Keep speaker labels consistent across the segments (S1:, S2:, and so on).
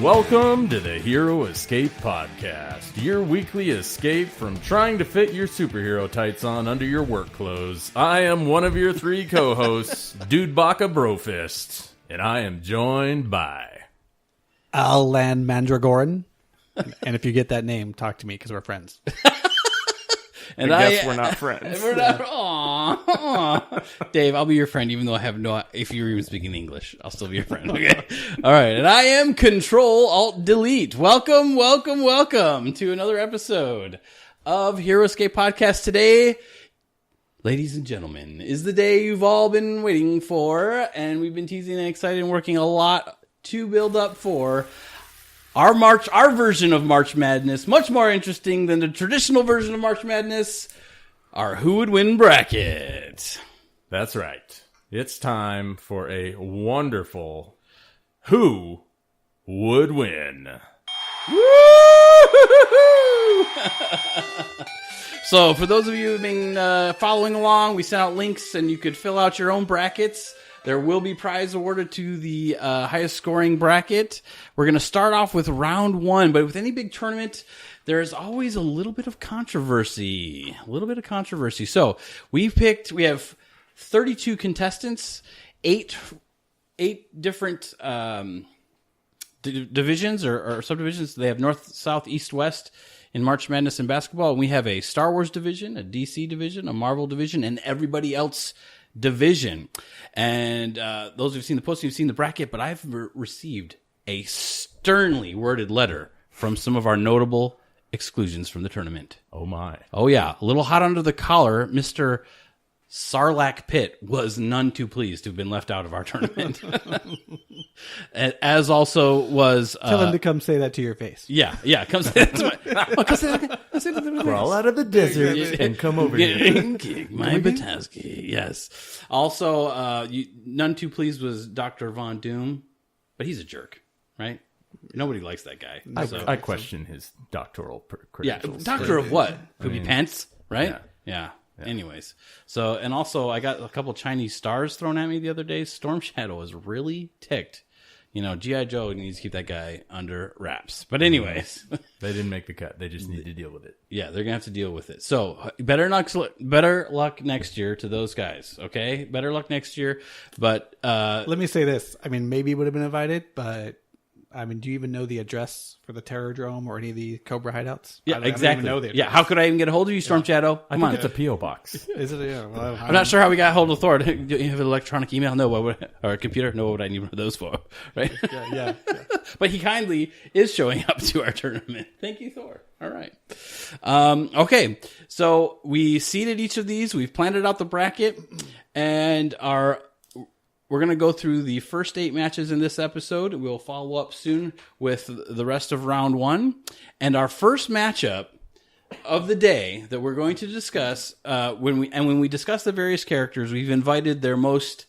S1: Welcome to the Hero Escape Podcast, your weekly escape from trying to fit your superhero tights on under your work clothes. I am one of your three co-hosts, Dude Baka Brofist, and I am joined by...
S2: Alan Mandragoran. And if you get that name, talk to me because we're friends.
S3: And
S4: I guess we're not friends.
S3: We're not. Aw. Dave, I'll be your friend, even though I have no. If you're even speaking English, I'll still be your friend. Okay. All right. And I am Control Alt Delete. Welcome to another episode of Hero Escape Podcast. Today, ladies and gentlemen, is the day you've all been waiting for, and we've been teasing and excited and working a lot to build up for. Our version of March Madness, much more interesting than the traditional version of March Madness, our Who Would Win bracket.
S1: That's right. It's time for a wonderful Who Would Win.
S3: So, for those of you who've been following along, we sent out links and you could fill out your own brackets. There will be prize awarded to the highest scoring bracket. We're going to start off with round one, but with any big tournament, there's always a little bit of controversy. So we have 32 contestants, eight different divisions or subdivisions. They have North, South, East, West in March Madness and basketball. And we have a Star Wars division, a DC division, a Marvel division, and everybody else division. And those who've seen the post, you've seen the bracket, but I've received a sternly worded letter from some of our notable exclusions from the tournament.
S1: Oh my.
S3: Oh yeah, a little hot under the collar, Mr. Sarlacc Pit was none too pleased to have been left out of our tournament. As also was...
S2: Tell him to come say that to your face.
S3: Yeah, come say that to my...
S1: Crawl out of the desert and come over here.
S3: Kick my Bataski, yes. Also, none too pleased was Dr. Von Doom, but he's a jerk, right? Nobody likes that guy.
S1: I question his doctoral credentials.
S3: Yeah, doctor of what? Could be Pence, right? Yeah. Anyways, so, and also I got a couple Chinese stars thrown at me the other day. Storm Shadow was really ticked. You know, G.I. Joe needs to keep that guy under wraps. But anyways.
S1: They didn't make the cut. They just need to deal with it.
S3: Yeah, they're going to have to deal with it. So, better luck next year to those guys, okay? Better luck next year. But,
S2: let me say this. I mean, maybe he would have been invited, but, I mean, do you even know the address for the Terrordrome or any of the Cobra hideouts?
S3: Yeah,
S2: I don't
S3: exactly.
S2: even know the address.
S3: Yeah, how could I even get a hold of you, Storm Shadow?
S1: I think it's a P.O. box.
S2: Is it? Yeah. Well,
S3: I'm not sure how we got a hold of Thor. Do you have an electronic email? No. Or a computer? No. What would I need one of those for? Right?
S2: Yeah.
S3: But he kindly is showing up to our tournament. Thank you, Thor. All right. Okay. So we seeded each of these. We've planted out the bracket, and we're going to go through the first 8 matches in this episode. We'll follow up soon with the rest of round one. And our first matchup of the day that we're going to discuss, when we discuss the various characters, we've invited their most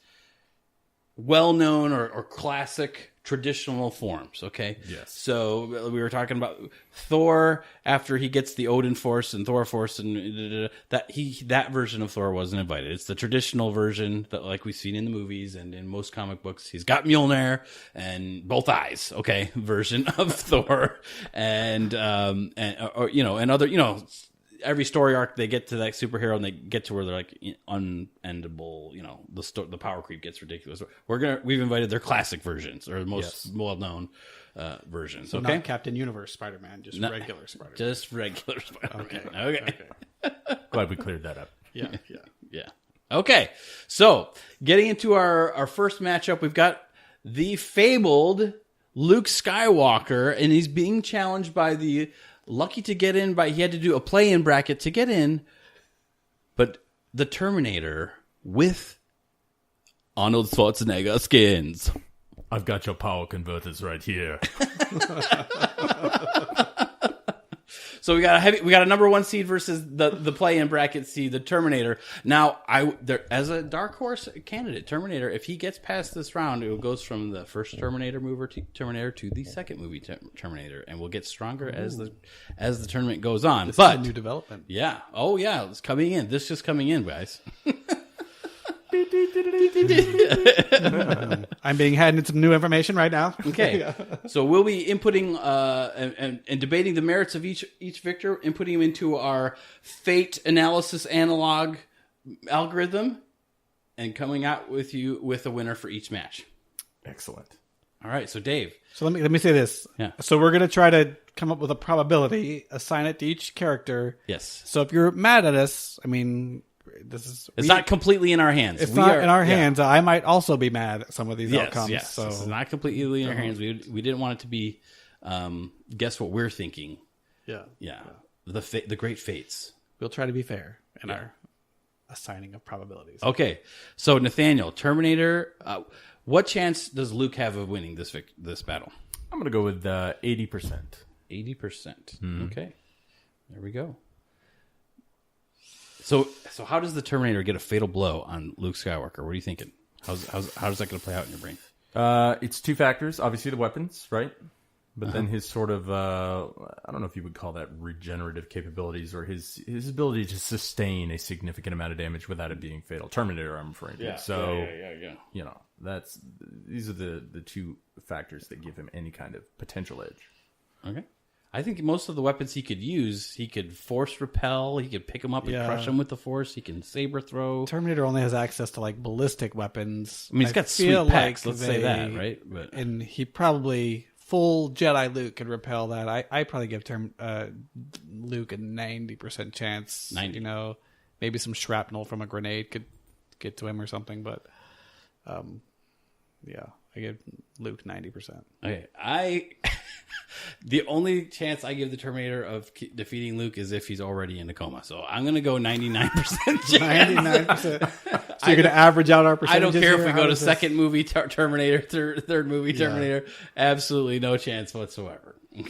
S3: well-known or classic traditional forms, okay?
S1: Yes.
S3: So we were talking about Thor after he gets the Odin Force and Thor Force, and that version of Thor wasn't invited. It's the traditional version that, like we've seen in the movies and in most comic books. He's got Mjolnir and both eyes, okay? Version of Thor, and other, every story arc they get to that superhero and they get to where they're like unendable, the power creep gets ridiculous. We've invited their classic versions or the most well-known versions.
S2: So
S3: okay,
S2: not Captain Universe Spider-Man, just regular Spider-Man.
S3: Just regular Spider-Man. Okay.
S1: Glad we cleared that up.
S3: Yeah. Okay. So getting into our first matchup, we've got the fabled Luke Skywalker, and he's being challenged by the lucky to get in he had to do a play-in bracket to get in, but the Terminator with Arnold Schwarzenegger skins.
S1: I've got your power converters right here.
S3: So we got a number 1 seed versus the play-in bracket seed, the Terminator. Now, as a dark horse candidate, Terminator, if he gets past this round, it goes from the first Terminator Terminator to the second movie Terminator, and will get stronger as the tournament goes on.
S2: This is a new development.
S3: Yeah. Oh yeah, it's coming in. This is coming in, guys.
S2: I'm being handed some new information right now.
S3: Okay, so we'll be inputting and debating the merits of each victor, inputting them into our fate analysis analog algorithm, and coming out with a winner for each match.
S1: Excellent.
S3: All right, so Dave.
S2: So let me say this.
S3: Yeah.
S2: So we're gonna try to come up with a probability, assign it to each character.
S3: Yes.
S2: So if you're mad at us, I mean,
S3: It's not completely in our hands.
S2: It's not in our hands. I might also be mad at some of these outcomes.
S3: Yes,
S2: So
S3: it's not completely in our hands. We didn't want it to be guess what we're thinking.
S2: yeah,
S3: Yeah. The great fates.
S2: we'll try to be fair in our assigning of probabilities.
S3: Okay, so Nathaniel, Terminator. What chance does Luke have of winning this battle?
S1: I'm going to go with 80%.
S3: 80%. Okay, there we go. So how does the Terminator get a fatal blow on Luke Skywalker? What are you thinking? How's that going to play out in your brain?
S1: It's two factors. Obviously, the weapons, right? But then his sort of, I don't know if you would call that regenerative capabilities or his ability to sustain a significant amount of damage without it being fatal. Terminator, I'm referring to.
S3: Yeah.
S1: You know, these are the two factors that give him any kind of potential edge.
S3: Okay. I think most of the weapons he could use, he could force repel, he could pick them up and crush them with the force, he can saber throw.
S2: Terminator only has access to like ballistic weapons.
S3: I mean, he's got sweet
S2: feel
S3: pecs,
S2: like
S3: let's say that, right? But
S2: and he probably full Jedi Luke could repel that. I probably give Luke a 90% chance.
S3: 90.
S2: You know, maybe some shrapnel from a grenade could get to him or something, but yeah, I give Luke 90%.
S3: Okay, the only chance I give the Terminator of defeating Luke is if he's already in a coma. So I'm going to go 99% chance.
S2: 99%. So you're going to average out our
S3: I
S2: percentages.
S3: don't care if
S2: here?
S3: we
S2: How
S3: go to
S2: does this-
S3: second movie Terminator, third movie Terminator. Absolutely no chance whatsoever. In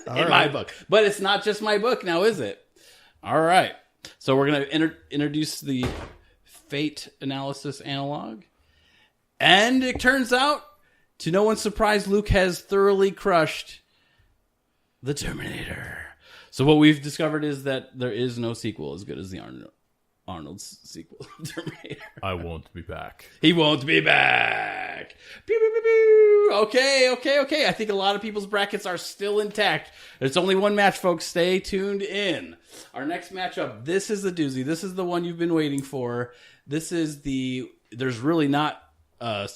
S3: my book. But it's not just my book now, is it? All right. So we're going to introduce the fate analysis analog. And it turns out, to no one's surprise, Luke has thoroughly crushed the Terminator. So what we've discovered is that there is no sequel as good as the Arnold's sequel, Terminator.
S1: I won't be back.
S3: He won't be back. Pew, pew, pew, pew. Okay. I think a lot of people's brackets are still intact. There's only one match, folks. Stay tuned in. Our next matchup, this is the doozy. This is the one you've been waiting for. There's really not a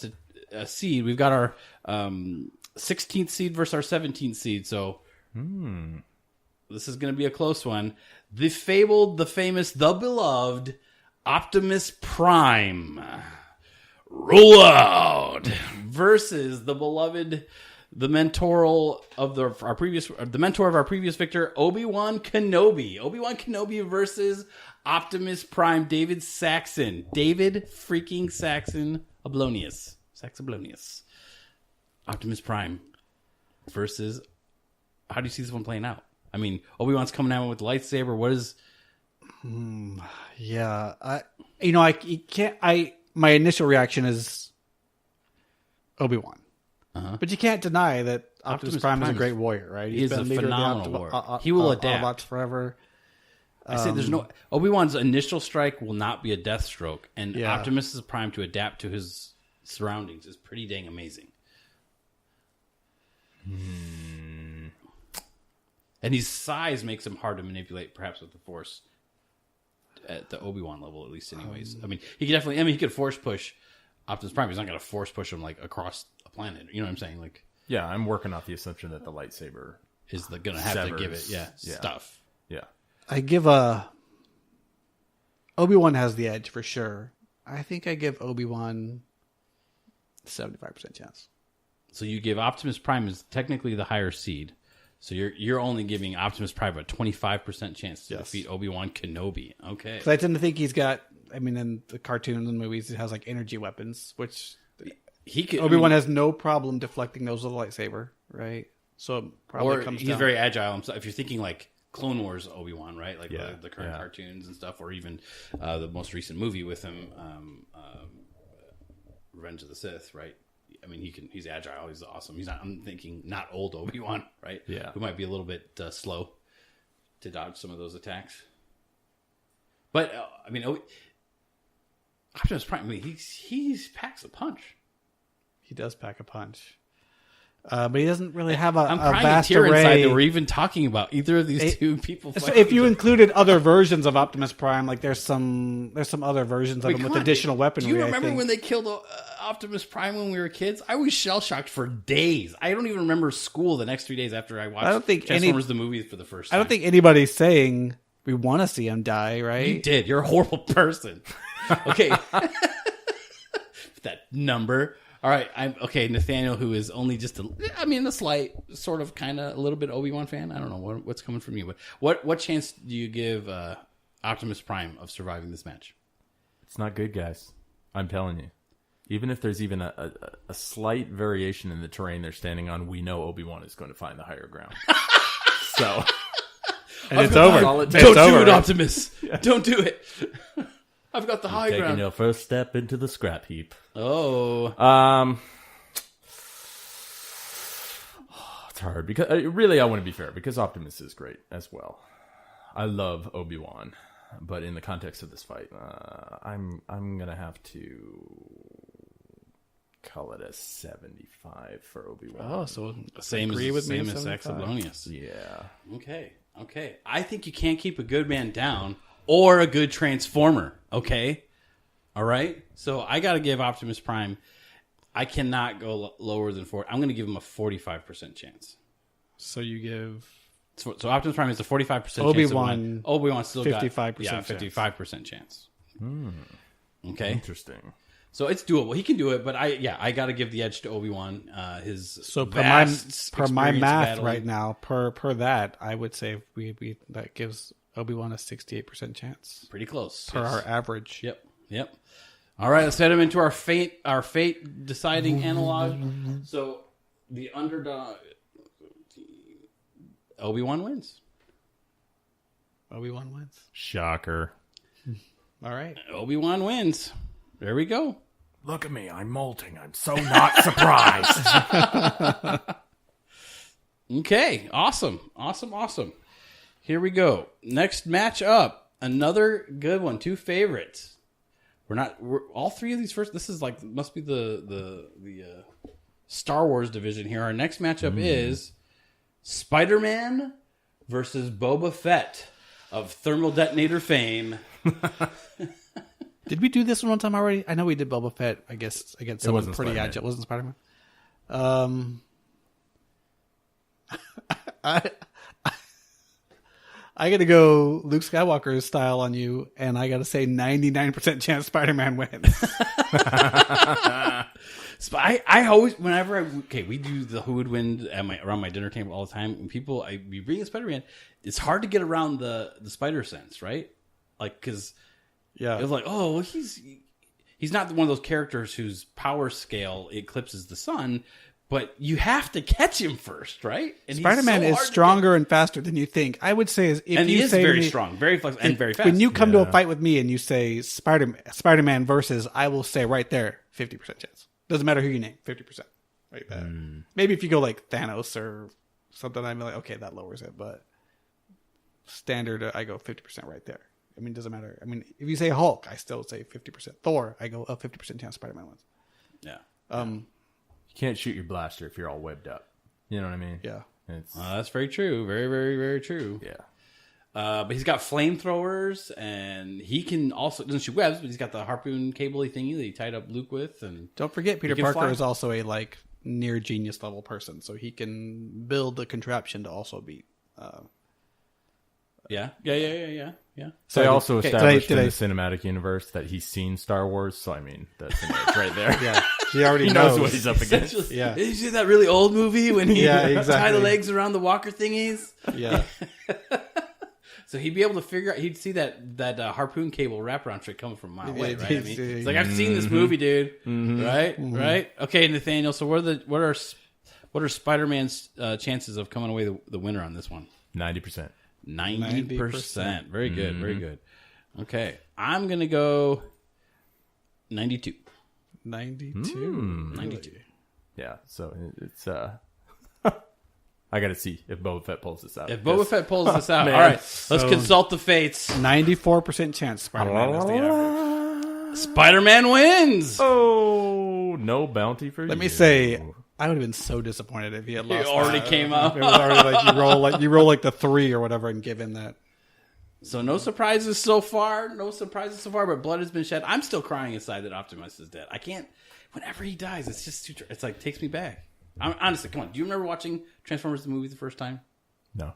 S3: seed. We've got our 16th seed versus our 17th seed. So this is going to be a close one. The fabled, the famous, the beloved Optimus Prime roll out versus the beloved, the mentor of our previous victor, Obi-Wan Kenobi. Obi-Wan Kenobi versus Optimus Prime, David freaking Saxon Ablonius. Saxablonius. Optimus Prime versus. How do you see this one playing out? I mean, Obi-Wan's coming out with the lightsaber. What is?
S2: Yeah, my initial reaction is Obi-Wan. But you can't deny that Optimus Prime is a great warrior, right?
S3: He's
S2: been
S3: a
S2: leader of the
S3: phenomenal warrior. He will adapt.
S2: Autobots forever.
S3: I say there's no Obi-Wan's initial strike will not be a death stroke, and
S2: Yeah.
S3: Optimus Prime to adapt to his surroundings is pretty dang amazing. And his size makes him hard to manipulate, perhaps with the Force at the Obi-Wan level, at least. Anyways, I mean, he could definitely. I mean, he could force push Optimus Prime. He's not going to force push him like across a planet. You know what I'm saying? Like,
S1: Yeah, I'm working off the assumption that the lightsaber
S3: is going to have to give it,
S1: severs.
S3: stuff.
S1: Yeah.
S2: I give Obi-Wan has the edge for sure. I think I give Obi-Wan 75% chance.
S3: So you give Optimus Prime is technically the higher seed. So you're only giving Optimus Prime a 25% chance to defeat Obi-Wan Kenobi. Okay.
S2: Because I tend to think he's got. I mean, in the cartoons and movies, he has like energy weapons, which
S3: He could,
S2: Obi-Wan has no problem deflecting those with a lightsaber, right? So it probably
S3: or
S2: comes
S3: he's
S2: down.
S3: very agile himself. If you're thinking like Clone Wars Obi-Wan, right? Like the current
S1: Yeah.
S3: cartoons and stuff, or even the most recent movie with him, Revenge of the Sith, right? I mean, he's agile. He's awesome. I'm thinking not old Obi-Wan, right?
S1: Yeah.
S3: Who might be a little bit slow to dodge some of those attacks. But I mean, Optimus Prime, I mean, he packs a punch.
S2: He does pack a punch. But he doesn't really have
S3: I'm
S2: a
S3: crying
S2: vast
S3: a tear inside
S2: array.
S3: that we're even talking about either of these two people.
S2: So
S3: fighting
S2: if you
S3: each other.
S2: included other versions of Optimus Prime, like there's some other versions of
S3: Wait,
S2: him
S3: come
S2: with
S3: on,
S2: additional
S3: dude.
S2: weaponry.
S3: Do you
S2: I
S3: remember
S2: think.
S3: when they killed Optimus Prime when we were kids? I was shell shocked for days. I don't even remember school the next 3 days after I watched
S2: I don't think
S3: Transformers the movie for the first time.
S2: I don't think anybody's saying we want to see him die, right?
S3: You did. You're a horrible person. Okay. That number. All right. I'm okay. Nathaniel, who is only just a slight sort of kind of a little bit Obi-Wan fan. I don't know what's coming from you, but what chance do you give Optimus Prime of surviving this match?
S1: It's not good, guys. I'm telling you. Even if there's even a slight variation in the terrain they're standing on, we know Obi-Wan is going to find the higher ground. So,
S2: And it's over.
S3: Don't
S2: It's
S3: do
S2: over.
S3: it, Optimus. Don't do it. I've got the high
S1: taking
S3: ground.
S1: your first step into the scrap heap.
S3: Oh.
S1: It's hard because really I want to be fair because Optimus is great as well. I love Obi-Wan, but in the context of this fight, I'm gonna have to call it a 75 for Obi-Wan.
S2: Oh, so
S3: Same
S2: agree
S3: as
S2: with me,
S3: same as
S2: 75.
S3: Exoblonius.
S1: Yeah.
S3: Okay. I think you can't keep a good man down or a good Transformer. Okay. All right. So I got to give Optimus Prime. I cannot go lower than 40. I'm going to give him a 45% chance.
S2: So you give
S3: So Optimus Prime is a 45% chance.
S2: Obi-Wan,
S3: Obi-Wan still got
S2: 55%
S3: yeah,
S2: chance.
S3: 55% chance. Okay.
S1: Interesting.
S3: So it's doable. He can do it, but I got to give the edge to Obi-Wan. His
S2: so per
S3: vast
S2: my
S3: experience
S2: math
S3: battling.
S2: right now, per that, I would say we that gives Obi-Wan a 68% chance
S3: Pretty close.
S2: per
S3: yes.
S2: our average.
S3: Yep. All right, let's head him into our fate deciding analog. So the underdog, Obi-Wan wins.
S2: Obi-Wan wins.
S1: Shocker.
S2: All right.
S3: Obi-Wan wins. There we go.
S1: Look at me. I'm molting. I'm so not surprised.
S3: Okay, awesome. Here we go. Next match up, another good one. Two favorites. We're all three of these first. This is like must be the Star Wars division here. Our next matchup is Spider-Man versus Boba Fett of Thermal Detonator fame.
S2: Did we do this one time already? I know we did Boba Fett. I guess against someone
S1: wasn't
S2: pretty
S1: Spider-Man.
S2: agile. It wasn't Spider-Man. I got to go Luke Skywalker style on you, and I got to say 99% chance Spider-Man wins.
S3: I always, whenever we do the who would win at around my dinner table all the time. When people, we bring Spider-Man, it's hard to get around the spider sense, right? Like, because
S2: Yeah.
S3: it's like, oh, well, he's not one of those characters whose power scale eclipses the sun, but you have to catch him first, right? And he's
S2: Spider-Man
S3: so
S2: is
S3: hard to
S2: stronger and faster than you think. I would say, if
S3: and
S2: you
S3: he is
S2: say to
S3: very
S2: me-
S3: strong, very flexible, and very fast.
S2: When you come to a
S1: Yeah.
S2: fight with me and you say Spider-Man versus, I will say right there, 50% chance. Doesn't matter who you name, 50%. Like that. Maybe if you go like Thanos or something, I'm like, okay, that lowers it. But standard, I go 50% right there. I mean, it doesn't matter. I mean, if you say Hulk, I still say 50%. Thor, I go 50% chance Spider-Man wins.
S3: yeah.
S1: You can't shoot your blaster if you're all webbed up. You know what I mean?
S2: Yeah.
S1: It's,
S3: That's very true. Very, very, very true.
S1: yeah.
S3: But he's got flamethrowers, and he can also doesn't shoot webs, but he's got the harpoon cable-y thingy that he tied up Luke with, and
S2: Don't forget, Peter
S3: can
S2: Parker
S3: fly.
S2: is also a like near genius level person, so he can build a contraption to also beat.
S3: yeah.
S1: So they also
S2: okay,
S1: established
S2: did I-
S1: in the cinematic universe that he's seen Star Wars. So, I mean, that's an edge right there.
S2: Yeah, he already
S1: He knows what he's up against.
S3: Essentially,
S2: Yeah.
S3: Did you see that really old movie when he
S2: Yeah,
S3: tie the
S2: exactly.
S3: legs around the walker thingies?
S2: Yeah,
S3: So he'd be able to figure out. He'd see that harpoon cable wraparound trick coming from a mile away,
S2: Yeah,
S3: right? I mean,
S2: he's-
S3: it's like I've seen this movie, dude. Right? Okay, Nathaniel. So what are Spider-Man's chances of coming away the winner on this one?
S1: 90%.
S3: 90%. Very good. Very good. Okay, I'm gonna go 92.
S2: 92.
S3: 92.
S1: Yeah. So it's, I got to see if Boba Fett pulls this out.
S3: If Boba Fett pulls this out,
S1: Man.
S3: all right, let's consult the fates.
S2: 94% chance Spider-Man is the average.
S3: Spider-Man wins.
S1: Oh, no bounty for you.
S2: Let me say, I would have been so disappointed if he had lost.
S3: already came up.
S2: It was already like you roll like the 3 or whatever and give in that.
S3: So no surprises so far. But blood has been shed. I'm still crying inside that Optimus is dead. I can't. Whenever he dies, it's just too. It's like takes me back. Honestly, come on. Do you remember watching Transformers the movie the first time?
S1: No.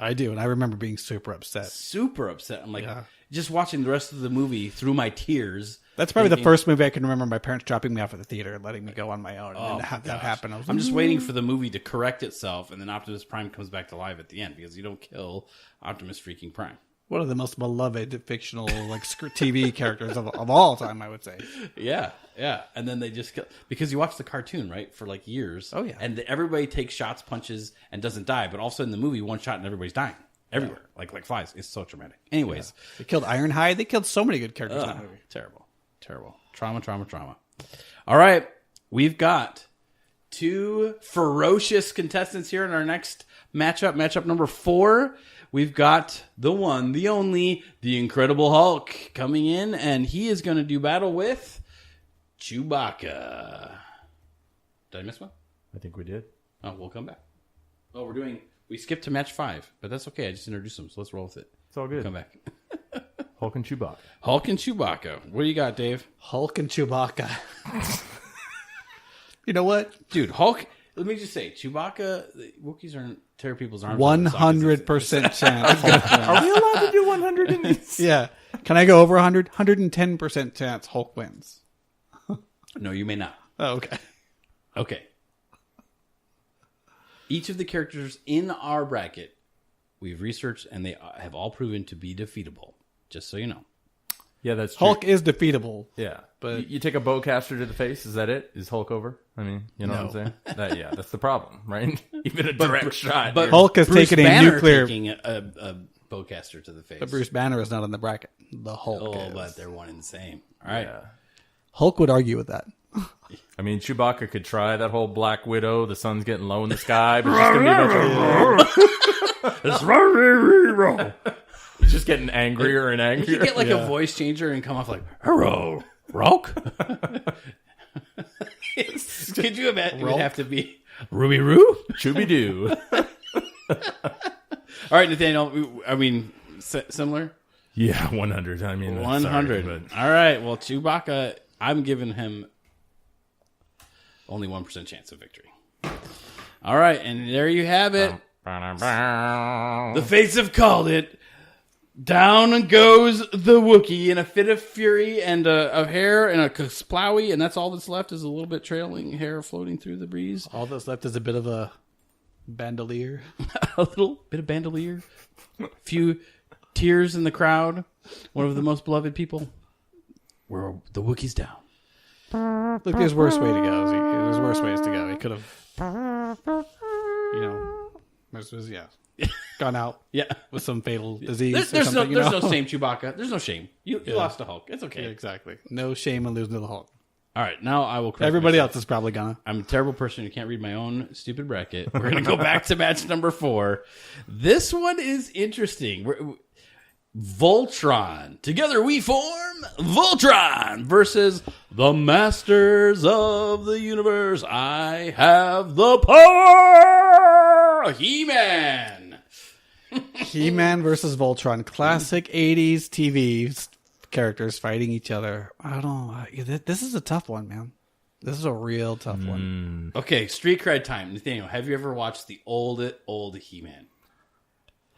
S2: I do, and I remember being super upset.
S3: Super upset. I'm like, just watching the rest of the movie through my tears.
S2: That's probably the first movie I can remember my parents dropping me off at the theater and letting me go on my own. And have that happen.
S3: I'm just waiting for the movie to correct itself, and then Optimus Prime comes back to life at the end because you don't kill Optimus freaking Prime.
S2: One of the most beloved fictional TV characters of all time, I would say.
S3: Yeah. And then they just kill because you watch the cartoon, right, for like years.
S2: Oh, yeah.
S3: And everybody takes shots, punches, and doesn't die. But all of a sudden, in the movie, one shot and everybody's dying everywhere, like flies. It's so traumatic. Anyways,
S2: They killed Ironhide. They killed so many good characters in that movie.
S3: terrible. Trauma. All right, we've got 2 ferocious contestants here in our next matchup. Matchup number 4. We've got the one, the only, the Incredible Hulk coming in, and he is going to do battle with Chewbacca. Did I miss one?
S1: I think we did.
S3: Oh, we'll come back. Oh, we skipped to match 5, but that's okay. I just introduced them, so let's roll with it.
S1: It's all good.
S3: Come back.
S1: Hulk and Chewbacca.
S3: Hulk and Chewbacca. What do you got, Dave?
S2: Hulk and Chewbacca. You know what?
S3: Dude, Hulk. Let me just say, Chewbacca, the Wookiees aren't tear people's arms.
S2: 100% chance.
S1: Are we allowed to do 100 in these?
S2: Yeah. Can I go over 100? 110% chance Hulk wins.
S3: No, you may not.
S2: Oh, okay.
S3: Okay. Each of the characters in our bracket, we've researched, and they have all proven to be defeatable. Just so you know.
S1: Yeah, that's true.
S2: Hulk is defeatable.
S1: Yeah,
S2: But-
S1: but you take a bowcaster to the face. Is that it? Is Hulk over? I mean, you know what I'm saying? That's the problem, right? Even a direct shot.
S3: But
S2: Hulk has
S3: Bruce
S2: taken a
S3: Banner
S2: nuclear-
S3: taking a bowcaster to the face.
S2: But Bruce Banner is not in the bracket. The Hulk
S3: Oh,
S2: is.
S3: but they're one and the same. All right.
S1: Yeah.
S2: Hulk would argue with that.
S1: I mean, Chewbacca could try that whole Black Widow. The sun's getting low in the sky, but it's just gonna be He's just getting angrier and angrier.
S3: You get like a voice changer and come off like, hello, Rolk. Could you imagine? It would have to be Ruby Roo?
S1: Chooby Doo.
S3: All right, Nathaniel. I mean, similar?
S1: Yeah, 100. I mean,
S3: 100.
S1: Sorry,
S3: All right. Well, Chewbacca, I'm giving him only 1% chance of victory. All right. And there you have it. The fates have called it. Down goes the Wookiee in a fit of fury and of hair and a Kasplowy, and that's all that's left is a little bit trailing hair floating through the breeze.
S2: All that's left is a bit of a bandolier.
S3: A little bit of bandolier. A few tears in the crowd. One of the most beloved people. Where the Wookiee's down.
S2: Look, there's worse way to go. There's worse ways to go. He could have, gone out
S3: Yeah.
S2: with some fatal disease
S3: There's
S2: or something.
S3: no shame, Chewbacca. There's no shame. You lost to Hulk. It's okay.
S2: Yeah, exactly. No shame in losing to the Hulk.
S3: All right, now I will correct
S2: Everybody
S3: myself.
S2: else is probably gonna.
S3: I'm a terrible person who can't read my own stupid bracket. We're going to go back to match number 4. This one is interesting. Voltron. Together we form Voltron versus the Masters of the Universe. I have the power! He-Man.
S2: He-Man versus Voltron. Classic 80s TV characters fighting each other. I don't know. This is a tough one, man. This is a real tough one.
S3: Okay, street cred time. Nathaniel, have you ever watched the old He-Man?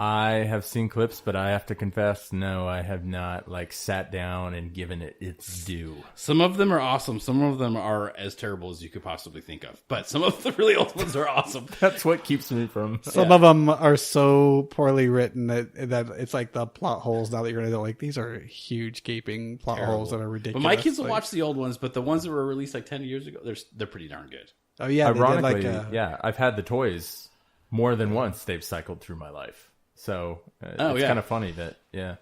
S1: I have seen clips, but I have to confess, no, I have not sat down and given it its due.
S3: Some of them are awesome. Some of them are as terrible as you could possibly think of. But some of the really old ones are awesome.
S1: That's what keeps me from.
S2: Some of them are so poorly written that it's like the plot holes. Now that you're gonna these are huge gaping plot holes that are ridiculous.
S3: But my kids will watch the old ones, but the ones that were released 10 years ago, they're pretty darn good.
S2: Oh yeah,
S1: Ironically,
S2: they did
S1: yeah, I've had the toys more than once. They've cycled through my life. So it's kind of funny that, yeah.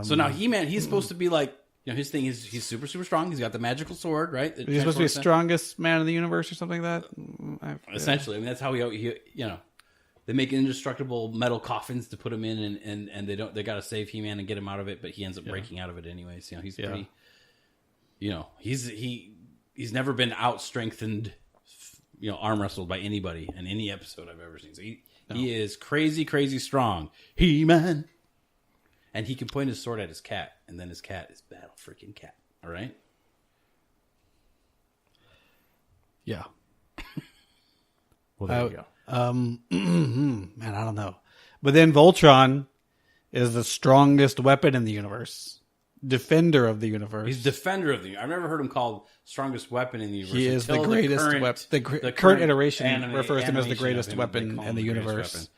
S3: So now He-Man, he's supposed to be his thing is he's super, super strong. He's got the magical sword, right?
S2: He's supposed to be the strongest man in the universe or something like that.
S3: Essentially, I mean, that's how he they make indestructible metal coffins to put him in, and they got to save He-Man and get him out of it, but he ends up breaking out of it anyways. He's he's never been out strengthened, arm wrestled by anybody in any episode I've ever seen. So he is crazy, crazy strong. He-Man. And he can point his sword at his cat, and then his cat is Battle freaking Cat. All right?
S2: Yeah.
S1: Well, there you go.
S2: Man, I don't know. But then Voltron is the strongest weapon in the universe. Defender of the universe.
S3: He's defender of the. I've never heard him called strongest weapon in the universe.
S2: He is the
S3: until
S2: greatest weapon. The current iteration refers to him as the greatest weapon in the universe.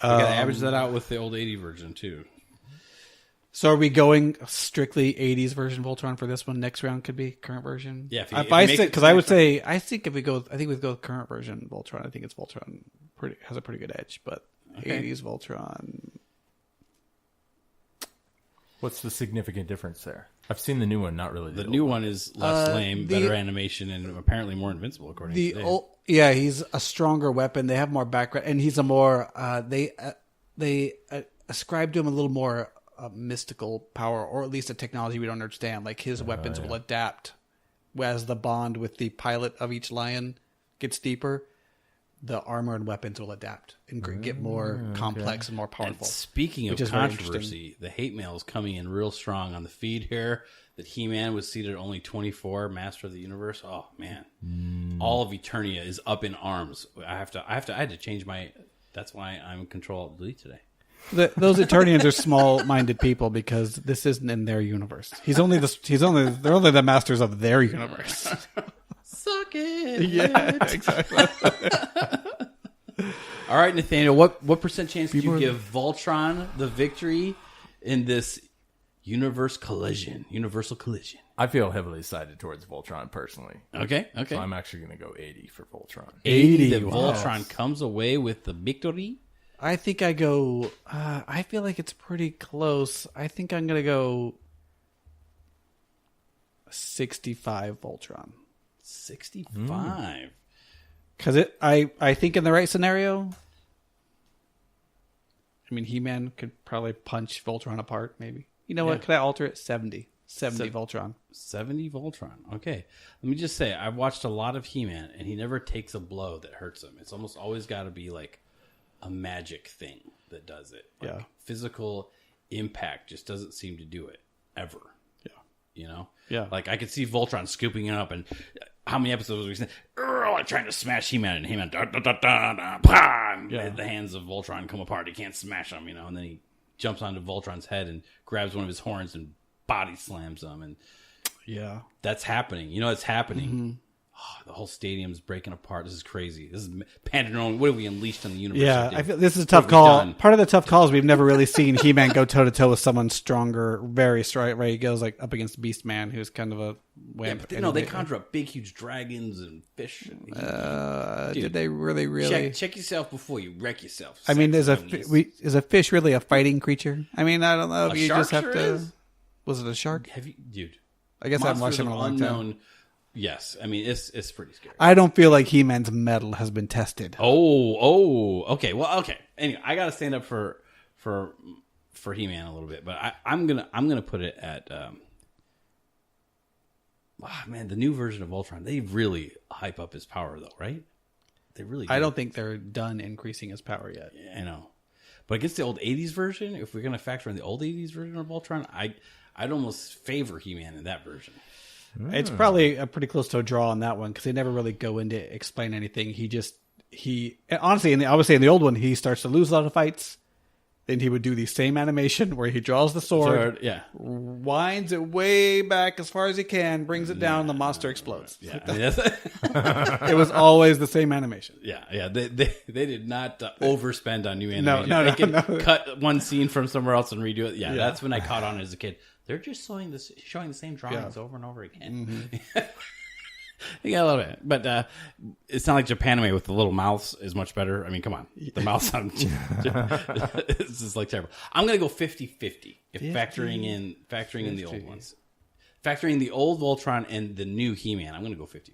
S3: We got to average that out with the old 80 version too.
S2: So are we going strictly 80s version Voltron for this one? Next round could be current version.
S3: Yeah,
S2: I think if we go, I think we go current version Voltron. I think it's Voltron has a pretty good edge, but 80s Voltron.
S3: What's
S1: the significant difference there? I've seen the new one, not really.
S3: The new one is less lame, better animation, and apparently more invincible, according to Dave.
S2: He's a stronger weapon. They have more background, and he's a more they ascribe to him a little more mystical power, or at least a technology we don't understand. Like his weapons will adapt as the bond with the pilot of each lion gets deeper. The armor and weapons will adapt and get more complex and more powerful.
S3: And speaking of controversy, the hate mail is coming in real strong on the feed here that He-Man was seated at only 24, Master of the Universe. Oh man, all of Eternia is up in arms. I had to change my. That's why I'm in Control Alt Delete today.
S2: Those Eternians are small-minded people because this isn't in their universe. They're only the masters of their universe.
S3: Suck it.
S2: Yeah, exactly.
S3: All right, Nathaniel, what percent chance do you give Voltron the victory in this universal collision?
S1: I feel heavily sided towards Voltron personally.
S3: Okay.
S1: So I'm actually going to go 80 for Voltron.
S3: 80 that Voltron comes away with the victory?
S2: I think I go... I feel like it's pretty close. I think I'm going to go 65 Voltron.
S3: 65.
S2: Because I think in the right scenario, I mean, He-Man could probably punch Voltron apart, maybe. You know what? Could I alter it? 70 Voltron.
S3: 70 Voltron. Okay. Let me just say, I've watched a lot of He-Man, and he never takes a blow that hurts him. It's almost always got to be like a magic thing that does it. Like physical impact just doesn't seem to do it, ever.
S2: Yeah.
S3: Like I could see Voltron scooping it up, and how many episodes we seen? Like trying to smash He-Man, and He-Man, the hands of Voltron come apart. He can't smash them, and then he jumps onto Voltron's head and grabs one of his horns and body slams him, and that's happening. It's happening.
S2: Mm-hmm.
S3: Oh, the whole stadium's breaking apart. This is crazy. This is Pandemonium. What have we unleashed on the universe?
S2: Yeah, I feel this is a tough call. Part of the tough call is we've never really seen He-Man go toe to toe with someone stronger, very strong. Right, he goes like up against Beast Man, who's kind of a wimp.
S3: Yeah, but they conjure up big, huge dragons and fish.
S2: Did they really?
S3: Check yourself before you wreck yourself.
S2: I mean, is a fish really a fighting creature? I mean, I don't know. If you just have to. Was it a shark?
S3: Dude?
S2: I guess I haven't watched him in a long time.
S3: Yes, I mean it's pretty scary.
S2: I don't feel like He-Man's metal has been tested.
S3: Okay. Well, okay. Anyway, I got to stand up for He-Man a little bit, but I'm gonna put it at. The new version of Voltron. They really hype up his power, though, right? They really.
S2: I don't think they're done increasing his power yet.
S3: Yeah, I know, but against the old '80s version, if we're gonna factor in the old '80s version of Voltron, I'd almost favor He-Man in that version.
S2: It's probably pretty close to a draw on that one because they never really go into explain anything. Honestly, I would say in the old one, he starts to lose a lot of fights. Then he would do the same animation where he draws the sword, winds it way back as far as he can, brings it down, the monster explodes.
S3: Yeah,
S2: it was always the same animation.
S3: Yeah. They did not overspend on new animation.
S2: No.
S3: Cut one scene from somewhere else and redo it. Yeah, that's when I caught on as a kid. They're just showing the same drawings over and over again. Mm-hmm. Yeah, a little bit, but it's not like Japanime with the little mouths is much better. I mean, come on, the mouths on it's just like terrible. I'm gonna go 50-50 if factoring in the old ones, factoring the old Voltron and the new He-Man. I'm gonna go 50-50.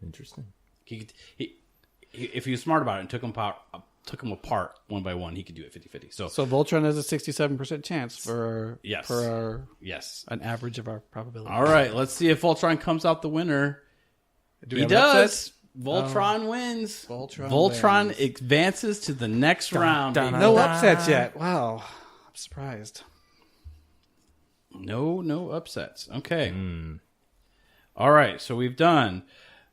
S1: Interesting.
S3: If he was smart about it and took them took them apart one by one, he could do it 50-50. So
S2: Voltron has a 67% chance for
S3: Yes.
S2: for our,
S3: yes.
S2: an average of our probability.
S3: All right, let's see if Voltron comes out the winner.
S2: Do we
S3: He
S2: have an upset?
S3: does. Voltron wins.
S2: Voltron wins.
S3: advances to the next round.
S1: dun,
S3: baby.
S2: No upsets yet. Wow, I'm surprised.
S3: No upsets. Okay. All right, so we've done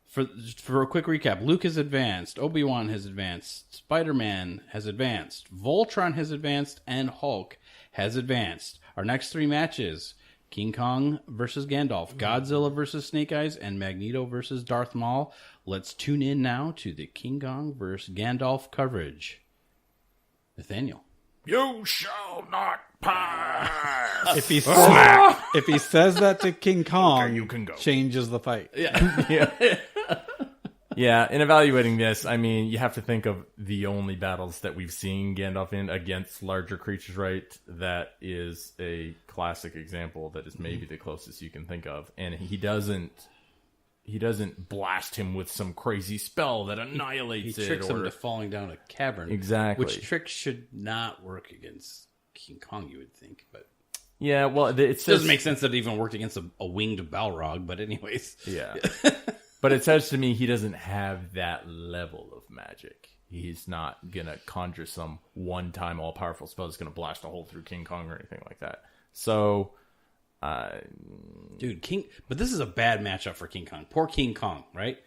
S3: for a quick recap. Luke has advanced, Obi-Wan has advanced, Spider-Man has advanced, Voltron has advanced, and Hulk has advanced. Our next 3 matches: King Kong versus Gandalf, Godzilla versus Snake Eyes, and Magneto versus Darth Maul. Let's tune in now to the King Kong versus Gandalf coverage. Nathaniel.
S1: You shall not pass.
S2: If he says that to King Kong,
S1: Okay, you can go.
S2: changes the fight.
S1: Yeah, in evaluating this, I mean, you have to think of the only battles that we've seen Gandalf in against larger creatures, right? That is a classic example that is maybe the closest you can think of. And he doesn't blast him with some crazy spell that annihilates
S3: He
S1: it.
S3: tricks him to falling down a cavern.
S1: Exactly.
S3: Which trick should not work against King Kong, you would think. But
S1: Yeah, well, it
S3: doesn't make sense that it even worked against a winged Balrog. But anyways.
S1: Yeah. But it says to me he doesn't have that level of magic. He's not going to conjure some one-time all-powerful spell that's going to blast a hole through King Kong or anything like that. So,
S3: Dude, but this is a bad matchup for King Kong. Poor King Kong, right?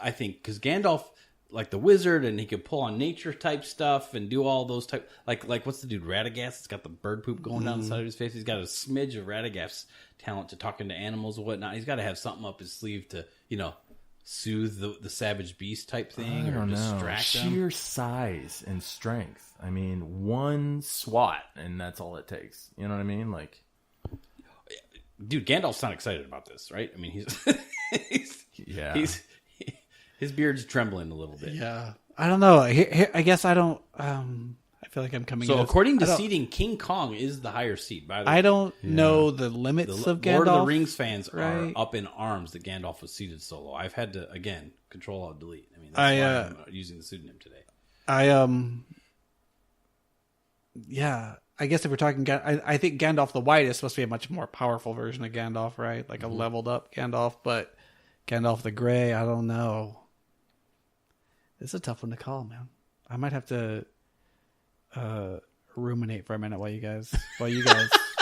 S3: I think because Gandalf, like the wizard, and he could pull on nature type stuff and do all those type. Like what's the dude Radagast? It's got the bird poop going down the side of his face. He's got a smidge of Radagast's talent to talking to animals and whatnot. He's got to have something up his sleeve to soothe the savage beast type thing or distract them.
S1: Sheer size and strength. I mean, one swat, and that's all it takes. You know what I mean? Like,
S3: Dude, Gandalf's not excited about this, right? I mean,
S1: yeah.
S3: His beard's trembling a little bit.
S2: Yeah, I don't know. I guess I don't. I feel like I'm coming.
S3: So
S2: in
S3: according to
S2: I don't-
S3: seeding, King Kong is the higher seed. By the way,
S2: I don't know the limits of Gandalf.
S3: Lord of the Rings fans are
S2: right?
S3: up in arms that Gandalf was seeded solo. I've had to again Control Alt Delete. I mean, that's why I'm using the pseudonym today.
S2: Yeah, I guess if we're talking, I think Gandalf the White is supposed to be a much more powerful version of Gandalf, right? Like a leveled up Gandalf, but Gandalf the Grey, I don't know. It's a tough one to call, man. I might have to ruminate for a minute while you guys.
S1: That's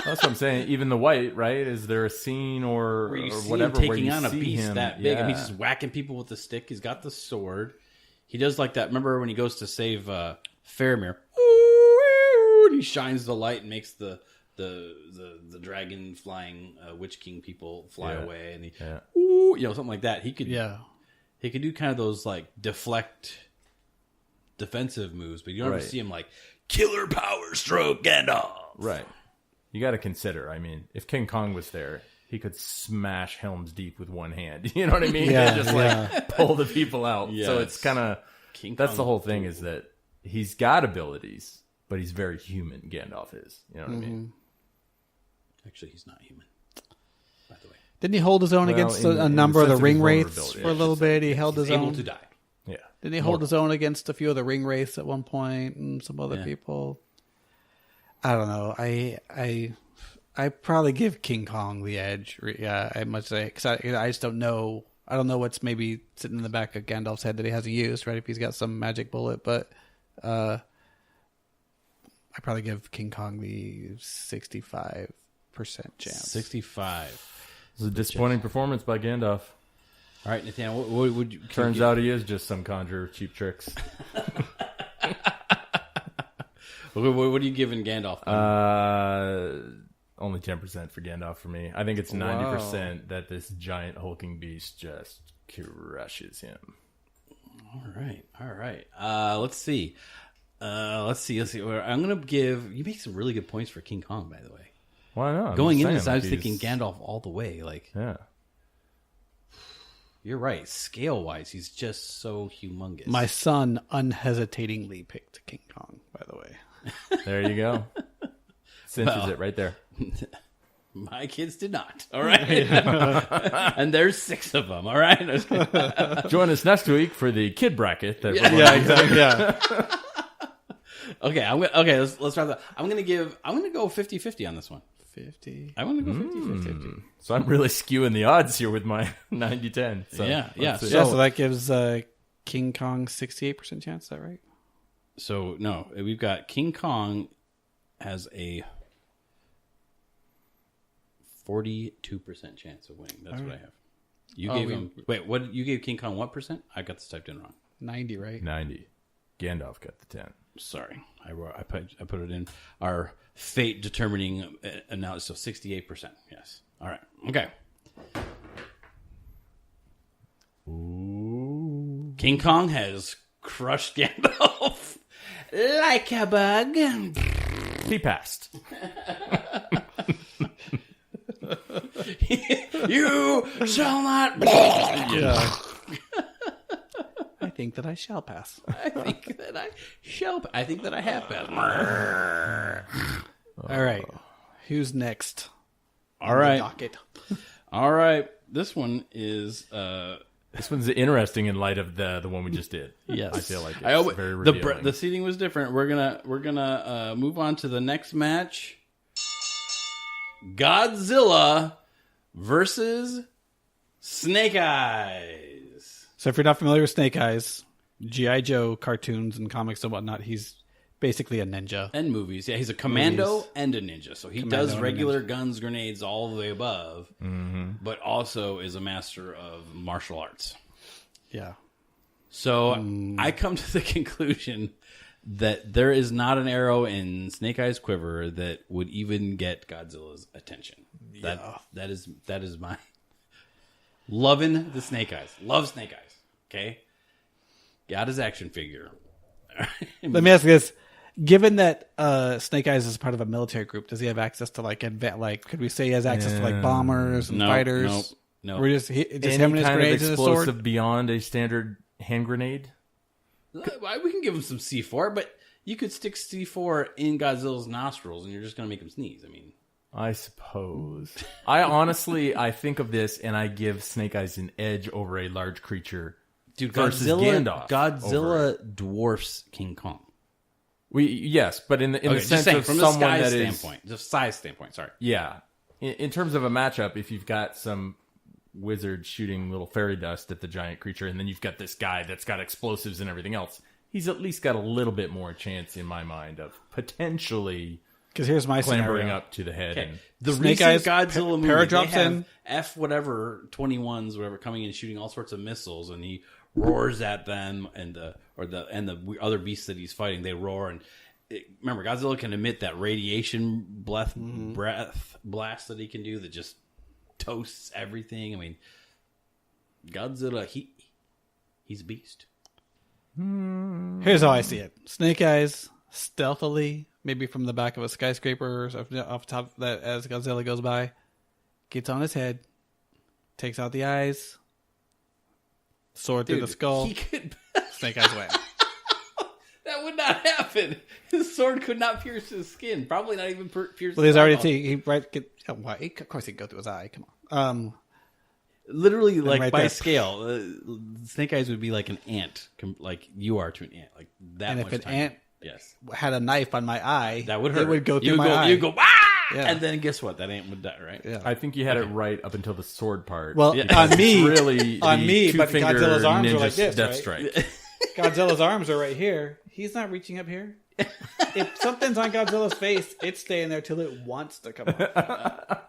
S1: what I'm saying. Even the white, right? Is there a scene or
S3: Where you see
S1: whatever
S3: him
S1: where
S3: taking
S1: you
S3: on a
S1: see
S3: beast
S1: him?
S3: that big? I mean,
S1: Yeah.
S3: he's just whacking people with the stick. He's got the sword. He does like that. Remember when he goes to save Faramir? And he shines the light and makes the dragon flying Witch King people fly
S1: Yeah.
S3: away, and he,
S1: Yeah.
S3: ooh, something like that. He could do kind of those like deflect defensive moves, but you don't ever
S1: Right.
S3: see him like killer power stroke Gandalf.
S1: Right. You got to consider. I mean, if King Kong was there, he could smash Helm's Deep with one hand. You know what I mean?
S2: Yeah,
S1: And just like pull the people out. So
S3: Yes.
S1: it's kind of
S3: King
S1: that's
S3: Kong.
S1: the whole thing is that he's got abilities, but he's very human. Gandalf is. You know what I mean?
S3: Actually, he's not human. By the way,
S2: Didn't he hold his own
S1: Well,
S2: against
S1: in
S2: a
S1: the
S2: number of the
S1: sense of
S2: ring
S1: his
S2: wraiths
S1: vulnerability,
S2: for a little bit? He held
S3: he's
S2: his
S3: able
S2: own.
S3: to die.
S1: Yeah.
S2: Didn't he hold his own against a few of the ring wraiths at one point and some other
S3: Yeah.
S2: people? I don't know. I probably give King Kong the edge. Yeah, I must say, because I just don't know. I don't know what's maybe sitting in the back of Gandalf's head that he hasn't used, right? If he's got some magic bullet, but I probably give King Kong the 65% chance.
S3: 65.
S1: It's a disappointing performance by Gandalf.
S3: All right, Nathaniel, what would you...
S1: Turns out he is just some conjurer of cheap tricks.
S3: What are you giving Gandalf?
S1: Only 10% for Gandalf for me. I think it's 90% that this giant hulking beast just crushes him.
S3: All right. Let's see. I'm going to give... You make some really good points for King Kong, by the way.
S1: Why not?
S3: Going into this, I was thinking Gandalf all the way. Like,
S1: Yeah.
S3: you're right. Scale-wise, he's just so humongous.
S2: My son unhesitatingly picked King Kong, by the way.
S1: There you go. Cinches it right there.
S3: My kids did not. All right. And there's 6 of them. All right.
S1: Join us next week for the kid bracket. That we're
S2: Yeah, exactly. Yeah.
S3: Okay. Let's wrap that. I'm gonna go 50-50 on this one.
S2: 50.
S3: I want to go 50-50.
S1: So I'm really skewing the odds here with my 90-10. So
S3: Yeah.
S1: let's see.
S2: So that gives King Kong 68% chance. Is that right?
S3: So no, we've got King Kong has a 42% chance of winning. That's what I have. You gave him. Wait, what? You gave King Kong what percent? I got this typed in wrong.
S2: 90, right?
S1: 90. Gandalf got the 10.
S3: Sorry, I put it in our fate determining analysis. So 68%. Yes. All right. Okay.
S1: Ooh.
S3: King Kong has crushed Gandalf like a bug.
S1: He passed.
S3: You shall not.
S2: Yeah. I think that I shall pass.
S3: I think that I shall. I think that I have been.
S2: All right. Who's next?
S3: All right.
S2: Docket.
S3: All right. This one is.
S1: This one's interesting in light of the one we just did.
S2: Yes.
S1: I feel like it's very
S3: the
S1: revealing.
S3: the seating was different. We're gonna move on to the next match. Godzilla versus Snake Eyes.
S2: So if you're not familiar with Snake Eyes, G.I. Joe cartoons and comics and whatnot, he's basically a ninja.
S3: And movies. Yeah, he's a commando
S2: Movies.
S3: and a ninja. So he
S2: Commando
S3: does
S2: and a
S3: regular guns, grenades, all the way above,
S1: Mm-hmm.
S3: but also is a master of martial arts.
S2: Yeah.
S3: So I come to the conclusion that there is not an arrow in Snake Eyes' quiver that would even get Godzilla's attention. That is my loving the Snake Eyes. Love Snake Eyes. Okay, got his action figure.
S2: Let me ask you this. Given that Snake Eyes is part of a military group, does he have access to could we say he has access to like bombers and fighters?
S3: No.
S2: Or just him
S1: Any
S2: and his
S1: kind of
S2: grenades and his sword?
S1: explosive beyond a standard hand grenade?
S3: We can give him some C4, but you could stick C4 in Godzilla's nostrils, and you're just going to make him sneeze. I mean,
S1: I suppose. I think of this and I give Snake Eyes an edge over a large creature.
S3: dude,
S1: Versus
S3: Godzilla
S1: Gandalf
S3: dwarfs King Kong.
S1: Yes, but in the
S3: Okay,
S1: sense
S3: saying,
S1: of
S3: from the
S1: someone
S3: size
S1: that is
S3: standpoint, the size standpoint. Sorry.
S1: yeah. In terms of a matchup, if you've got some wizard shooting little fairy dust at the giant creature, and then you've got this guy that's got explosives and everything else, he's at least got a little bit more chance in my mind of potentially
S2: Because here's my
S1: clambering
S2: scenario.
S1: up to the head.
S3: Okay.
S1: And
S3: The
S2: Snake
S3: recent
S2: Eyes
S3: Godzilla movie,
S2: paradrops
S3: they have
S2: in.
S3: F whatever 21s, whatever, coming in shooting all sorts of missiles, and he roars at them, and the other beasts that he's fighting, they roar. And remember, Godzilla can emit that radiation breath blast that he can do that just toasts everything. I mean, Godzilla, he's a beast.
S2: Here's how I see it. Snake Eyes stealthily, maybe from the back of a skyscraper or off top of that as Godzilla goes by, gets on his head, takes out the eyes, sword through the skull,
S3: He could.
S2: Snake Eyes away.
S3: That would not happen. His sword could not pierce his skin. Probably not even pierce.
S2: Well, he's
S3: his
S2: already
S3: eyeball.
S2: of course he can go through his eye. Come on.
S3: Literally, like
S2: right
S3: by
S2: there.
S3: scale, Snake Eyes would be like an ant, like you are to an ant, like that.
S2: And if
S3: much
S2: an
S3: tiny.
S2: ant
S3: yes,
S2: had a knife on my eye,
S3: that would hurt.
S2: It would go through
S3: you
S2: my eye.
S3: You go ah,
S2: Yeah.
S3: and then guess what? That ant would die, right?
S2: Yeah.
S1: I think you had it right up until the sword part.
S2: Well,
S3: Yeah.
S2: on me,
S1: really
S2: on
S1: the
S2: me, but
S1: two-finger
S2: Godzilla's arms are
S1: ninja
S2: like this,
S1: death
S2: right?
S1: strike.
S2: Godzilla's arms are right here. He's not reaching up here. If something's on Godzilla's face, it's staying there till it wants to come up.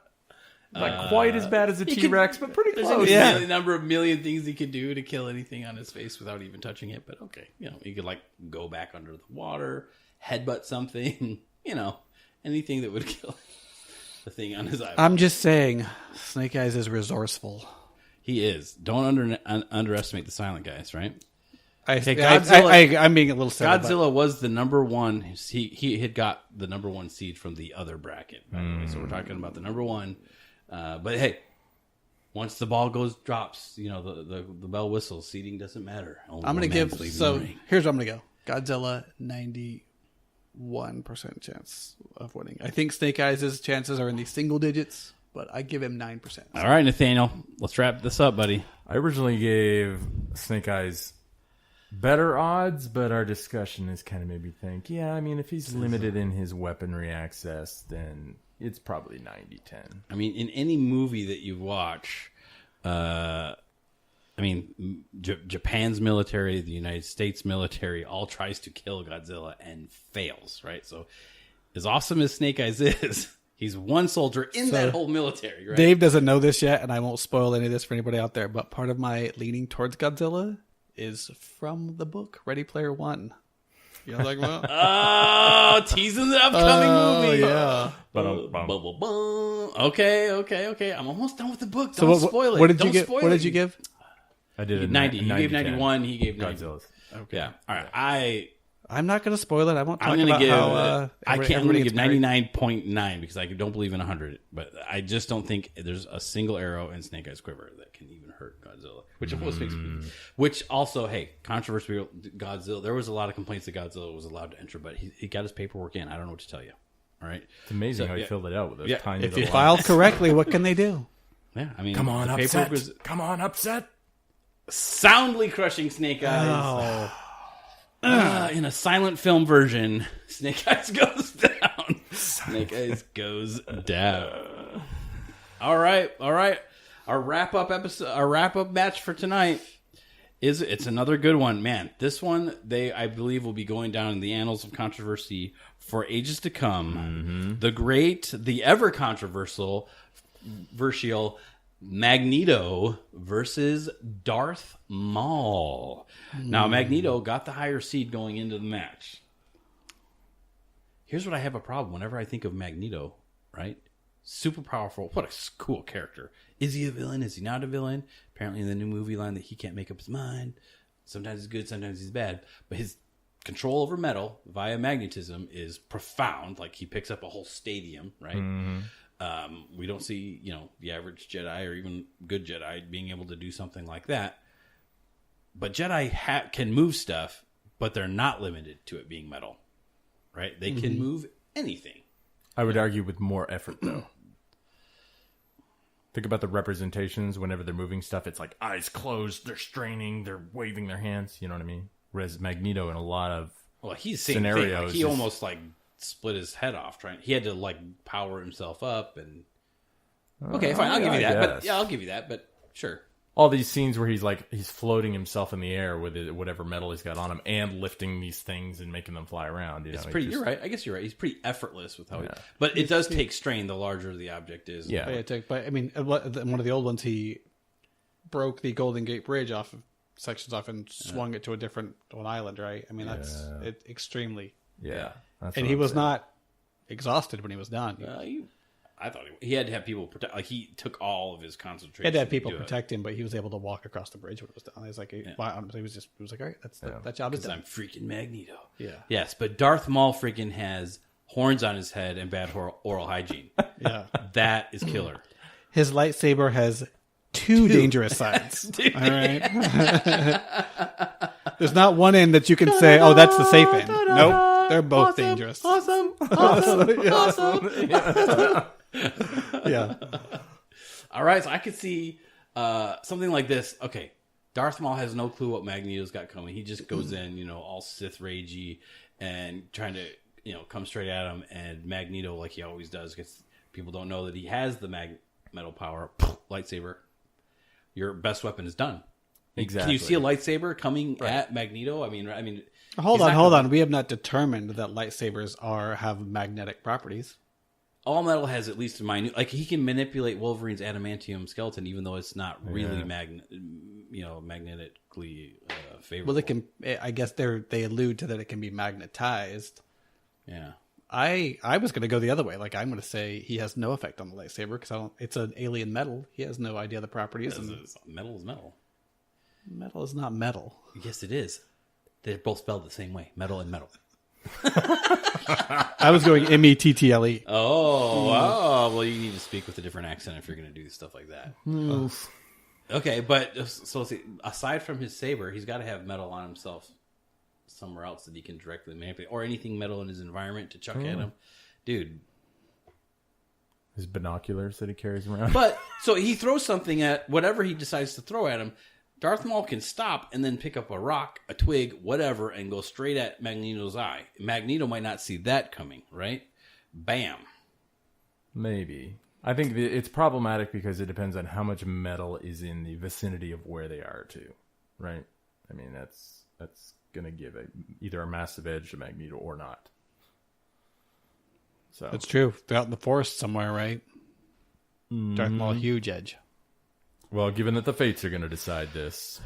S1: Not quite as bad as a T-Rex, but pretty
S3: There's
S1: close.
S3: a number of million things he could do to kill anything on his face without even touching it. But okay, he could like go back under the water, headbutt something, anything that would kill the thing on his eye.
S2: I'm just saying, Snake Eyes is resourceful.
S3: He is. Don't underestimate the silent guys, right?
S2: Godzilla, I'm being a little silly.
S3: Godzilla was the number one. He had got the number one seed from the other bracket, by the way. So we're talking about the number one. But hey, once the ball drops, the bell whistles. Seeding doesn't matter. Only
S2: I'm going to
S3: one
S2: give.
S3: man's leaving
S2: So
S3: the ring.
S2: here's what I'm going to go. Godzilla 90. 1% chance of winning. I think Snake Eyes' chances are in the single digits, but I give him 9%.
S3: All right, Nathaniel, let's wrap this up, buddy.
S1: I originally gave Snake Eyes better odds, but our discussion has kind of made me think, yeah, I mean, if he's limited in his weaponry access, then it's probably 90-10.
S3: I mean, in any movie that you watch, I mean, Japan's military, the United States military, all tries to kill Godzilla and fails, right? So, as awesome as Snake Eyes is, he's one soldier in that whole military, right?
S2: Dave doesn't know this yet, and I won't spoil any of this for anybody out there, but part of my leaning towards Godzilla is from the book Ready Player One. You know what I'm talking about?
S3: Oh, teasing the upcoming movie.
S2: Yeah.
S3: Okay. I'm almost done with the book. Don't spoil it.
S2: What did
S3: Don't
S2: you give?
S3: spoil
S2: What
S3: it.
S2: did you give?
S1: I did a
S3: 90. You gave
S1: 90-10.
S3: 91. He gave 90.
S1: Godzilla's.
S2: Okay.
S3: Yeah. All right.
S2: I'm not going to spoil it. I won't talk
S3: I'm going to
S2: about
S3: give.
S2: how
S3: I'm going to
S2: everybody
S3: give
S2: gets
S3: 99.9 because I don't believe in 100. But I just don't think there's a single arrow in Snake Eyes' quiver that can even hurt Godzilla. Which almost makes me. Which also, hey, controversial. Godzilla. There was a lot of complaints that Godzilla was allowed to enter, but he got his paperwork in. I don't know what to tell you. All right.
S1: It's amazing how he filled it out with those tiny
S2: If you
S1: little
S2: filed correctly, what can they do?
S3: Yeah. I mean,
S1: Come on,
S3: the
S1: upset.
S3: paperwork was
S1: Come on, upset.
S3: soundly crushing Snake Eyes. In a silent film version, Snake Eyes goes down. Snake Eyes goes down. All right. Our wrap up match for tonight it's another good one, man. This one I believe will be going down in the annals of controversy for ages to come. Mm-hmm. The ever controversial Magneto versus Darth Maul. Now, Magneto got the higher seed going into the match. Here's what I have a problem whenever I think of Magneto, right? Super powerful. What a cool character. Is he a villain? Is he not a villain? Apparently in the new movie line that he can't make up his mind. Sometimes he's good, sometimes he's bad. But his control over metal via magnetism is profound. Like he picks up a whole stadium, right? Mm-hmm. We don't see, the average Jedi or even good Jedi being able to do something like that. But Jedi can move stuff, but they're not limited to it being metal, right? They can move anything.
S1: I would argue with more effort, though. Think about the representations whenever they're moving stuff. It's like eyes closed, they're straining, they're waving their hands. You know what I mean? Whereas Magneto in a lot of
S3: he's same
S1: scenarios,
S3: thing. Like, he almost split his head off trying. He had to power himself up and. Okay, fine. I'll give you that. But I'll give you that. But sure.
S1: All these scenes where he's floating himself in the air with whatever metal he's got on him and lifting these things and making them fly around.
S3: It's pretty. You're right. I guess you're right. He's pretty effortless with how. But it does take strain the larger the object is.
S1: Yeah.
S2: But I mean, one of the old ones, he broke the Golden Gate Bridge off of sections off and swung it to a different island. Right. I mean, that's extremely.
S1: Yeah.
S2: And he was not exhausted when he was done.
S3: I thought he had to have people protect. Like he took all of his concentration.
S2: He had to have people protect him, but he was able to walk across the bridge when it was done. He was like, he was like, all right, that job is done.
S3: I'm freaking Magneto.
S2: Yeah.
S3: Yes, but Darth Maul freaking has horns on his head and bad oral hygiene.
S2: Yeah,
S3: that is killer.
S2: His lightsaber has two dangerous sides. All right. There's not one end that you can say, oh, that's the safe end. Nope, they're both dangerous.
S3: Awesome.
S2: Yeah.
S3: All right, so I could see something like this. Okay, Darth Maul has no clue what Magneto's got coming. He just goes in, all Sith ragey and trying to, come straight at him. And Magneto, like he always does, because people don't know that he has the metal power. Lightsaber. Your best weapon is done.
S1: Exactly.
S3: Can you see a lightsaber coming at Magneto? I mean.
S2: Hold on. We have not determined that lightsabers have magnetic properties.
S3: All metal has at least a minute. Like he can manipulate Wolverine's adamantium skeleton, even though it's not really magnetically favorable.
S2: Well, it can. I guess they allude to that it can be magnetized.
S3: Yeah.
S2: I was going to go the other way. Like I'm going to say he has no effect on the lightsaber because it's an alien metal. He has no idea the properties.
S3: Metal is metal.
S2: Metal is not metal.
S3: Yes, it is. They're both spelled the same way. Metal and metal.
S2: I was going METTLE.
S3: Oh, well, you need to speak with a different accent if you're going to do stuff like that. Okay, but so let's see. Aside from his saber, he's got to have metal on himself somewhere else that he can directly manipulate, or anything metal in his environment to chuck at him. Dude.
S1: His binoculars that he carries around.
S3: But, so he throws something at whatever he decides to throw at him. Darth Maul can stop and then pick up a rock, a twig, whatever, and go straight at Magneto's eye. Magneto might not see that coming, right? Bam.
S1: Maybe. I think it's problematic because it depends on how much metal is in the vicinity of where they are, too. Right? I mean, that's going to give either a massive edge to Magneto or not. So
S2: That's true. They're out in the forest somewhere, right? Darth Maul, huge edge.
S1: Well, given that the fates are going to decide this,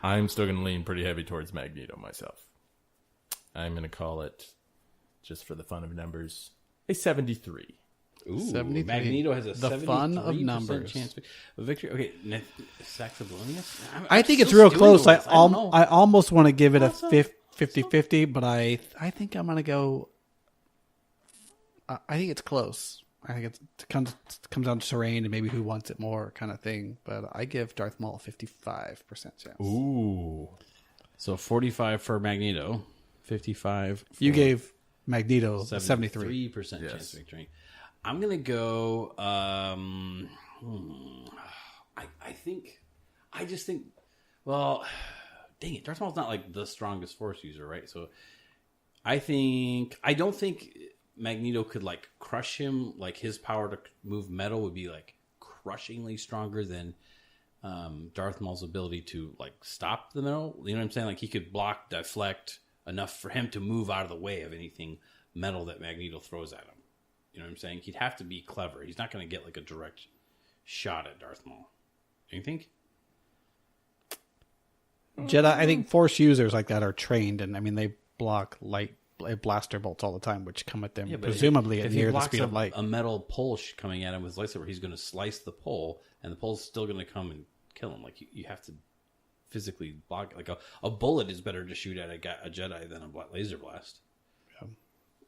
S1: I'm still going to lean pretty heavy towards Magneto myself. I'm going to call it, just for the fun of numbers, a 73.
S3: Ooh,
S2: 73.
S3: Magneto has a
S2: The
S3: 73%
S2: fun of numbers.
S3: chance of victory. Okay, Saxoblonius?
S2: I think it's
S3: still
S2: real
S3: stewing
S2: close.
S3: with this. I don't know.
S2: I almost want to give it a 50-50, but I think I'm going to go... I think it's close. I think it comes down to terrain and maybe who wants it more kind of thing. But I give Darth Maul a 55% chance.
S1: Ooh.
S3: So 45 for Magneto, 55 for
S2: You gave Magneto a 73.
S3: 3% chance of victory. I'm going to go... I just think... Well, dang it. Darth Maul's not like the strongest Force user, right? So I don't think Magneto could like crush him. Like his power to move metal would be like crushingly stronger than Darth Maul's ability to like stop the metal. You know what I'm saying? Like he could block, deflect enough for him to move out of the way of anything metal that Magneto throws at him. You know what I'm saying? He'd have to be clever. He's not going to get like a direct shot at Darth Maul. Do you think?
S2: Jedi, I think Force users like that are trained, and I mean they block light blaster bolts all the time, which come at them presumably at near the speed of light.
S3: A metal pole coming at him with lightsaber, he's going to slice the pole, and the pole's still going to come and kill him. Like you have to physically block. Like a bullet is better to shoot at a Jedi than a laser blast. Yeah.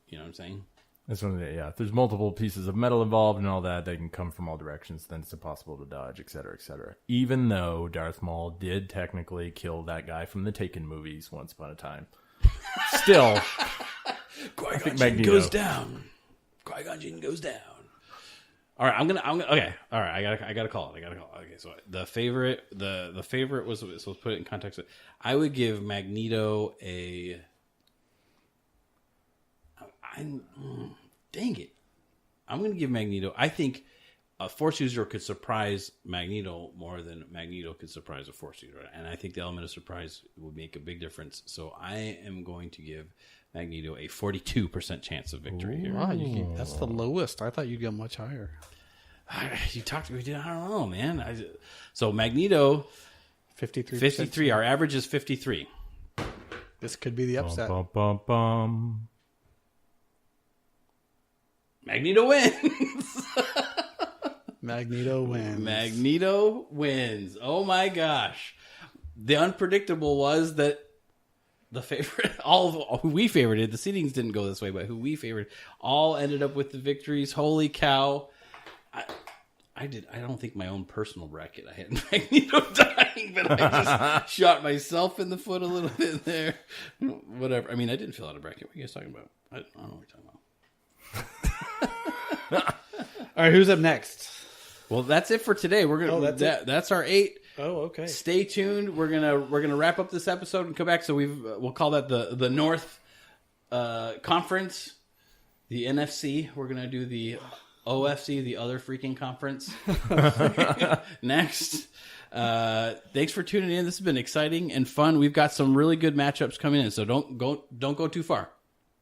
S3: You know what I'm saying?
S1: That's one of the, if there's multiple pieces of metal involved and all that, they can come from all directions, then it's impossible to dodge, etc., etc. Even though Darth Maul did technically kill that guy from the Taken movies once upon a time. Still,
S3: Qui-Gon Jinn goes down. Qui-Gon Jinn goes down. All right, I'm gonna. Okay, all right. I gotta call it. Okay, so the favorite was, so let's put it in context. I would give Magneto a. Dang it! I'm going to give Magneto. I think a Force user could surprise Magneto more than Magneto could surprise a Force user, and I think the element of surprise would make a big difference. So I am going to give Magneto a 42% chance of victory here.
S2: Wow, that's the lowest. I thought you'd go much higher.
S3: You talked to me. I don't know, man. So Magneto, 53. Our average is 53.
S2: This could be the upset.
S1: Bum, bum, bum, bum.
S3: Magneto wins.
S2: Magneto wins. Oh my gosh. The unpredictable was that the favorite, who we favorited, the seedings didn't go this way, but who we favored, all ended up with the victories. Holy cow. I don't think my own personal bracket, I had Magneto dying, but I just shot myself in the foot a little bit there. Whatever. I mean, I didn't fill out a bracket. What are you guys talking about? I don't know what you're talking about. All right, who's up next?
S3: Well, that's it for today. We're gonna. That's our 8.
S2: Oh, okay.
S3: Stay tuned. We're gonna wrap up this episode and come back. So we'll call that the North Conference, the NFC. We're gonna do the OFC, the other freaking conference. Next. Thanks for tuning in. This has been exciting and fun. We've got some really good matchups coming in. So don't go too far.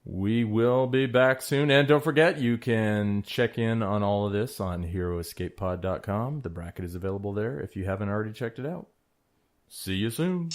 S1: We will be back soon. And don't forget, you can check in on all of this on HeroEscapePod.com. The bracket is available there if you haven't already checked it out. See you soon.